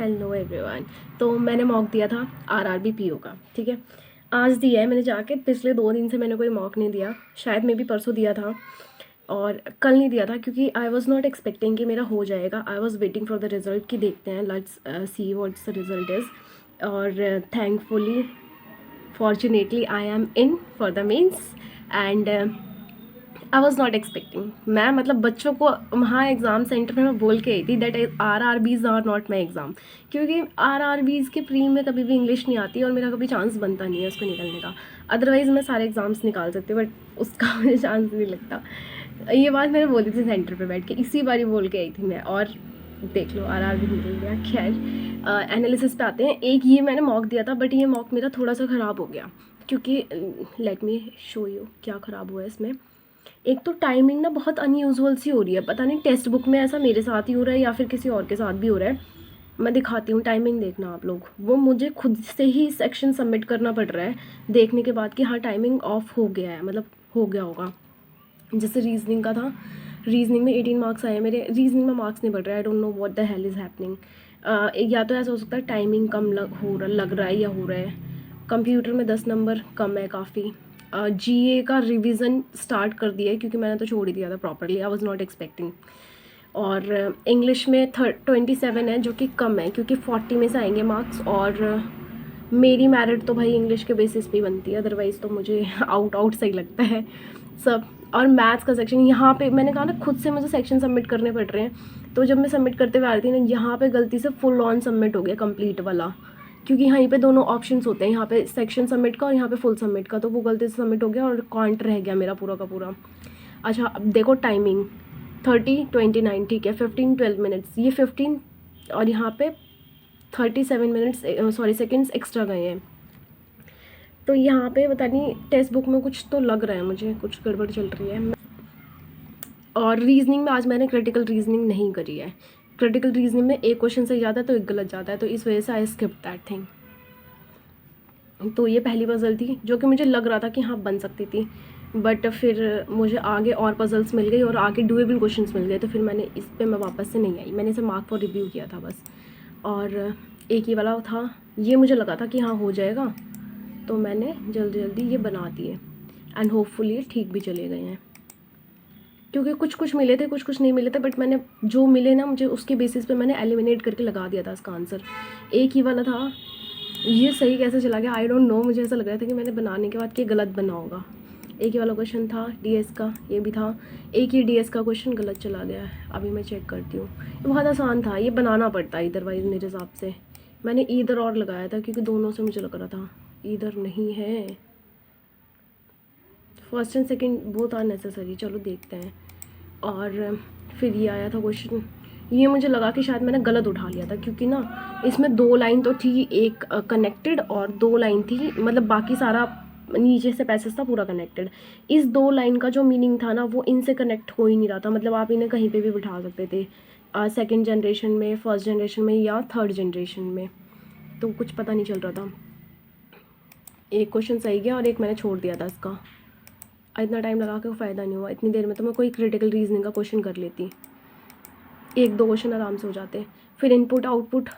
Hello everyone. तो मैंने mock दिया था आरआरबी पीओ का, ठीक है। आज दिया है मैंने जाके, पिछले 2 दिन से मैंने कोई मॉक नहीं दिया, शायद मैं भी परसों दिया था और कल नहीं दिया था क्योंकि आई वॉज नॉट एक्सपेक्टिंग कि मेरा हो जाएगा। I was waiting for the result कि देखते हैं, let's see what's the result is. और thankfully fortunately I am in for the mains and I was not expecting. मैं मतलब बच्चों को वहाँ एग्ज़ाम सेंटर में मैं बोल के आई थी that RRBs are not my exam, क्योंकि आरआरबीज़ के प्री में कभी भी इंग्लिश नहीं आती और मेरा कभी चांस बनता नहीं है उसको निकलने का। अदरवाइज़ मैं सारे एग्ज़ाम्स निकाल सकती हूँ, बट उसका मुझे चांस नहीं लगता। ये बात मैंने बोली थी सेंटर पे बैठ के, इसी बार ही बोल के आई थी मैं, और देख लो आरआरबी निकल गया। खैर एनालिसिस पे आते हैं। एक ये मैंने मॉक दिया था, बट ये मॉक मेरा थोड़ा सा ख़राब हो गया क्योंकि लेट मी शो यू क्या ख़राब हुआ है इसमें। एक तो टाइमिंग ना बहुत अनयूजुअल सी हो रही है, पता नहीं टेक्स्ट बुक में ऐसा मेरे साथ ही हो रहा है या फिर किसी और के साथ भी हो रहा है। मैं दिखाती हूँ, टाइमिंग देखना आप लोग। वो मुझे खुद से ही सेक्शन सबमिट करना पड़ रहा है देखने के बाद कि हाँ टाइमिंग ऑफ हो गया है, मतलब हो गया होगा। जैसे रीजनिंग का था, रीजनिंग में 18 मार्क्स आए मेरे, रीजनिंग में मार्क्स नहीं बढ़ रहा है। I don't know what the hell is happening. या तो ऐसा हो सकता है टाइमिंग कम लग रहा है या हो रहा है। कंप्यूटर में 10 नंबर कम है काफ़ी। जीए का रिवीजन स्टार्ट कर दिया है क्योंकि मैंने तो छोड़ ही दिया था properly, I was not expecting. और इंग्लिश में 27 है जो कि कम है क्योंकि 40 में से आएंगे मार्क्स। और मेरी मेरिट तो भाई इंग्लिश के बेसिस पे बनती है, अदरवाइज़ तो मुझे आउट आउट सही लगता है सब। और मैथ्स का सेक्शन यहाँ पे मैंने कहा ना, खुद से मुझे सेक्शन सबमिट करने पड़ रहे हैं। तो जब मैं सबमिट करते हुए आ रही थी ना, यहाँ पे गलती से फुल ऑन सबमिट हो गया कंप्लीट वाला, क्योंकि यहाँ पे दोनों ऑप्शंस होते हैं, यहाँ पे सेक्शन सबमिट का और यहाँ पे फुल सबमिट का। तो वो गलती से सबमिट हो गया और काउंट रह गया मेरा पूरा का पूरा। अच्छा अब देखो टाइमिंग 30:29, ठीक है। 15-12 मिनट्स, ये 15 और यहाँ पे 37 मिनट्स सॉरी सेकेंड्स एक्स्ट्रा गए हैं। तो यहाँ पे पता नहीं टेक्स्ट बुक में कुछ तो लग रहा है, मुझे कुछ गड़बड़ चल रही है। और रीजनिंग में आज मैंने क्रिटिकल रीजनिंग नहीं करी है। क्रिटिकल रीजनिंग में एक क्वेश्चन सही जाता है तो एक गलत जाता है, तो इस वजह से आई स्किप दैट थिंग। तो ये पहली पज़ल थी जो कि मुझे लग रहा था कि हाँ बन सकती थी, बट फिर मुझे आगे और पज़ल्स मिल गई और आगे डुएबल क्वेश्चंस मिल गए, तो फिर मैंने इस पे मैं वापस से नहीं आई। मैंने इसे मार्क फॉर रिव्यू किया था बस। और एक ही वाला था, ये मुझे लगा था कि हाँ हो जाएगा, तो मैंने जल्दी जल्दी ये बना दिए एंड होपफुली ये ठीक भी चले गए हैं। क्योंकि कुछ कुछ मिले थे, कुछ कुछ नहीं मिले थे, बट मैंने जो मिले ना मुझे उसके बेसिस पे मैंने एलिमिनेट करके लगा दिया था इसका आंसर। एक ही वाला था, ये सही कैसे चला गया आई डोंट नो। मुझे ऐसा लग रहा था कि मैंने बनाने के बाद कि गलत बना होगा। एक ही वाला क्वेश्चन था डीएस का, ये भी था। एक ही डीएस का क्वेश्चन गलत चला गया है, अभी मैं चेक करती हूँ। ये बहुत आसान था, ये बनाना पड़ता है इधरवाइज मेरे हिसाब से। मैंने ईदर और लगाया था क्योंकि दोनों से मुझे लग रहा था ईदर नहीं है। फर्स्ट एंड सेकेंड बहुत अननेसेसरी, चलो देखते हैं। और फिर ये आया था क्वेश्चन, ये मुझे लगा कि शायद मैंने गलत उठा लिया था क्योंकि ना इसमें 2 लाइन तो थी, एक कनेक्टेड और 2 लाइन थी, मतलब बाकी सारा नीचे से पैसेज था पूरा कनेक्टेड। इस 2 लाइन का जो मीनिंग था ना वो इनसे कनेक्ट हो ही नहीं रहा था, मतलब आप इन्हें कहीं पे भी बिठा सकते थे, सेकेंड जनरेशन में, फर्स्ट जनरेशन में या थर्ड जनरेशन में, तो कुछ पता नहीं चल रहा था। एक क्वेश्चन सही गया और एक मैंने छोड़ दिया था इसका। इतना टाइम लगा के फ़ायदा नहीं हुआ, इतनी देर में तो मैं कोई क्रिटिकल रीजनिंग का क्वेश्चन कर लेती, 1-2 क्वेश्चन आराम से हो जाते। फिर इनपुट आउटपुट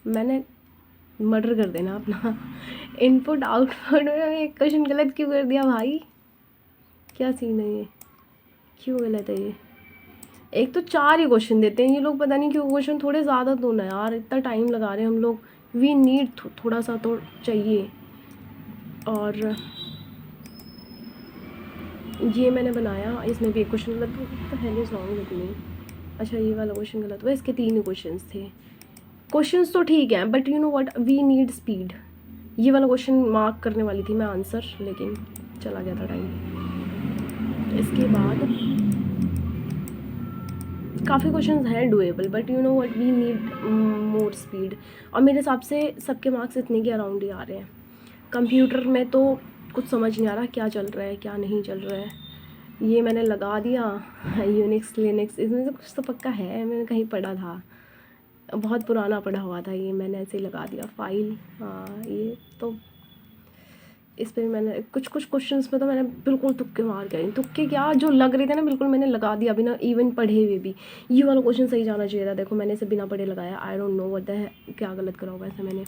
मैंने मर्डर कर देना अपना इनपुट आउटपुट में एक क्वेश्चन गलत क्यों कर दिया भाई, क्या सीन है ये, क्यों गलत है ये। एक तो 4 ही क्वेश्चन देते हैं ये लोग, पता नहीं क्यों। क्वेश्चन थोड़े ज़्यादा दो ना यार, इतना टाइम लगा रहे हैं हम लोग, वी नीड थोड़ा सा तो चाहिए। और ये मैंने बनाया, इसमें भी एक क्वेश्चन गलत, तो hell is wrong with me. अच्छा ये वाला क्वेश्चन गलत हुआ, इसके 3 ही क्वेश्चंस थे। क्वेश्चंस तो ठीक हैं but you know what, we need speed. ये वाला क्वेश्चन मार्क करने वाली थी मैं आंसर, लेकिन चला गया था टाइम। इसके बाद काफ़ी क्वेश्चंस हैं doable, but you know what, we need more speed. और मेरे हिसाब से सबके मार्क्स इतने के अराउंड ही आ रहे हैं। कंप्यूटर में तो कुछ समझ नहीं आ रहा क्या चल रहा है क्या नहीं चल रहा है। ये मैंने लगा दिया यूनिक्स लिनक्स, इसमें से कुछ तो पक्का है, मैंने कहीं पढ़ा था, बहुत पुराना पढ़ा हुआ था ये, मैंने ऐसे ही लगा दिया। फाइल, हाँ ये तो इस पे मैंने कुछ कुछ क्वेश्चंस पे तो मैंने बिल्कुल तुक्के मार के आई। तुक्के क्या, जो लग रहे थे ना बिल्कुल मैंने लगा दिया बिना इवन पढ़े हुए भी। ये वाला क्वेश्चन सही जाना चाहिए था, देखो मैंने इसे बिना पढ़े लगाया। I don't know what the है, क्या गलत करा होगा ऐसे। मैंने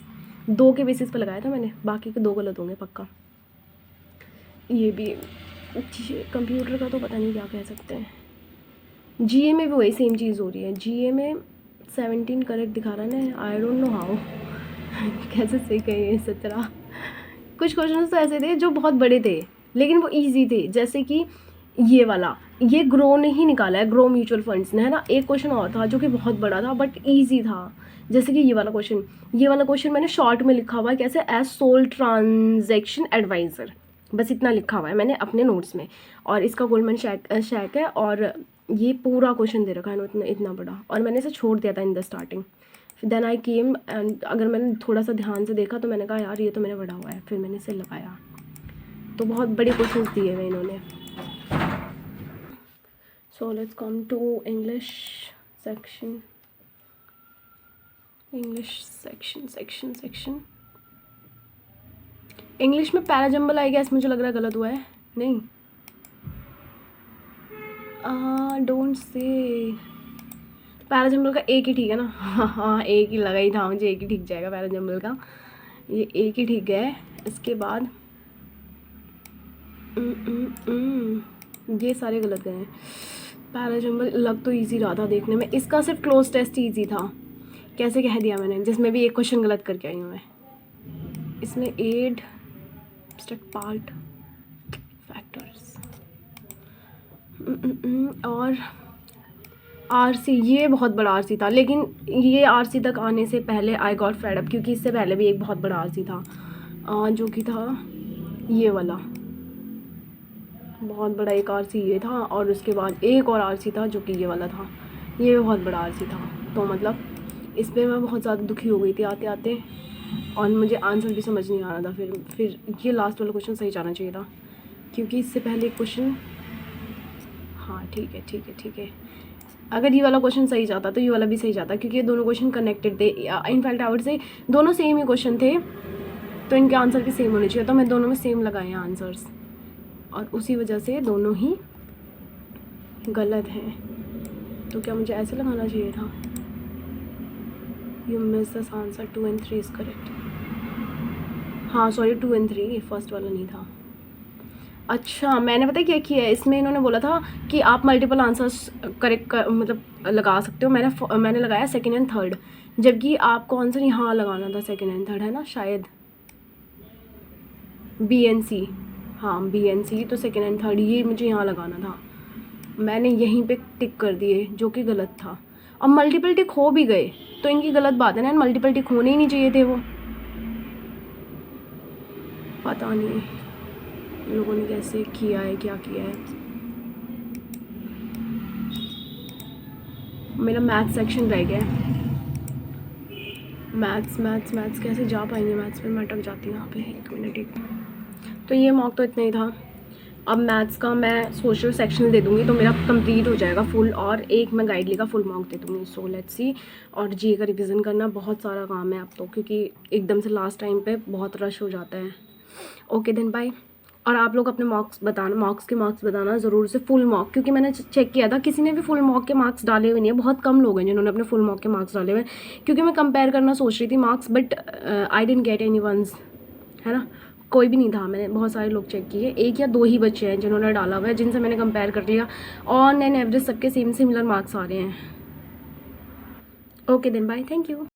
2 के बेसिस पे लगाया था मैंने, बाकी के 2 गलत होंगे पक्का। ये भी कंप्यूटर का तो पता नहीं क्या कह सकते हैं। जीए में भी वही सेम चीज़ हो रही है। जीए में 17 करेक्ट दिखा रहा है ना, आई डोंट नो हाउ कैसे सही कहे 17। कुछ क्वेश्चन तो ऐसे थे जो बहुत बड़े थे लेकिन वो इजी थे, जैसे कि ये वाला, ये ग्रो ने ही निकाला है, ग्रो म्यूचुअल फंड्स ने, है ना। एक क्वेश्चन और था जो कि बहुत बड़ा था बट इजी था, जैसे कि ये वाला क्वेश्चन। ये वाला क्वेश्चन मैंने शॉर्ट में लिखा हुआ है कैसे, एज सोल ट्रांजेक्शन एडवाइज़र, बस इतना लिखा हुआ है मैंने अपने नोट्स में। और इसका गोल्डमैन शैक है, और ये पूरा क्वेश्चन दे रखा है इतना बड़ा, और मैंने इसे छोड़ दिया था in the starting. Then I came and अगर मैंने थोड़ा सा ध्यान से देखा तो मैंने कहा यार ये तो मैंने पढ़ा हुआ है, फिर मैंने इसे लगाया। तो बहुत बड़े क्वेश्चंस दिए हुए इन्होंने। So let's come to English section. English में पैराजम्बल आई गेस, मुझे लग रहा है गलत हुआ है। नहीं, डोंट से। पैराजम्बल का एक ही ठीक है ना? हाँ एक ही लगा ही था मुझे, एक ही ठीक जाएगा पैराजम्बल का, ये एक ही ठीक है। इसके बाद ये सारे गलत गए हैं। पैराजम्बल लग तो इजी रहा था देखने में, इसका सिर्फ क्लोज टेस्ट इजी था, कैसे कह दिया मैंने, जिसमें भी एक क्वेश्चन गलत करके आई हूँ मैं। इसमें एड एब्स्ट्रैक्ट पार्ट फैक्टर्स और आरसी, ये बहुत बड़ा आरसी था, लेकिन ये आरसी तक आने से पहले आई गॉट फेड अप, क्योंकि इससे पहले भी एक बहुत बड़ा आरसी था जो कि था ये वाला, बहुत बड़ा एक आरसी ये था, और उसके बाद एक और आरसी था जो कि ये वाला था, ये बहुत बड़ा आरसी था। तो मतलब इस पर मैं बहुत ज़्यादा दुखी हो गई थी आते आते, और मुझे आंसर भी समझ नहीं आ रहा था। फिर ये लास्ट वाला क्वेश्चन सही जाना चाहिए था, क्योंकि इससे पहले क्वेश्चन, हाँ ठीक है, अगर ये वाला क्वेश्चन सही जाता तो ये वाला भी सही जाता, क्योंकि ये दोनों क्वेश्चन कनेक्टेड थे। इनफैक्ट आई वुड से दोनों सेम ही क्वेश्चन थे, तो इनके आंसर भी सेम होने चाहिए। तो मैं दोनों में सेम लगाए हैं आंसर्स, और उसी वजह से दोनों ही गलत हैं। तो क्या मुझे ऐसे लगाना चाहिए था? You miss this answer, 2 and 3 is correct. हाँ सॉरी, 2 and 3, फर्स्ट वाला नहीं था। अच्छा मैंने पता क्या किया है, इसमें इन्होंने बोला था कि आप मल्टीपल आंसर्स करेक्ट मतलब लगा सकते हो। मैंने लगाया सेकेंड एंड थर्ड, जबकि आपको आंसर यहाँ लगाना था सेकेंड एंड थर्ड, है ना शायद, बी एन सी, हाँ बी एन सी, तो सेकेंड एंड थर्ड ये मुझे यहाँ लगाना था। मैंने यहीं पे टिक कर दिए जो कि गलत था। अब मल्टीपल टिक हो भी गए तो इनकी गलत बात है ना, मल्टीपल टिक होने ही नहीं चाहिए थे वो। पता नहीं लोगों ने कैसे किया है, क्या किया है। मेरा मैथ्स सेक्शन रह गया है। मैथ्स कैसे जा पाएंगे मैथ्स पे, मैं अटक जाती हूँ यहाँ पे। 1 मिनट। तो ये मॉक तो इतना ही था। अब मैथ्स का मैं सोशल सेक्शन दे दूँगी तो मेरा कंप्लीट हो जाएगा फुल, और एक मैं गाइडली का फुल मॉक दे दूँगी। So let's see. और जी का रिवीजन करना बहुत सारा काम है अब तो, क्योंकि एकदम से लास्ट टाइम पे बहुत रश हो जाता है। Okay then bye. और आप लोग अपने मॉक्स बताना ज़रूर से, फुल मॉक, क्योंकि मैंने चेक किया था किसी ने भी फुल मॉक के मार्क्स डाले हुए नहीं है। बहुत कम लोग हैं जिन्होंने अपने फुल मॉक के मार्क्स डाले हुए हैं, क्योंकि मैं कंपेयर करना सोच रही थी marks, but I didn't get any ones, है ना, कोई भी नहीं था। मैंने बहुत सारे लोग चेक किए, 1 या 2 ही बच्चे हैं जिन्होंने डाला हुआ है, जिनसे मैंने कंपेयर कर लिया। ऑन एन एवरेज सबके सेम सिमिलर मार्क्स आ रहे हैं। Okay then bye, thank you.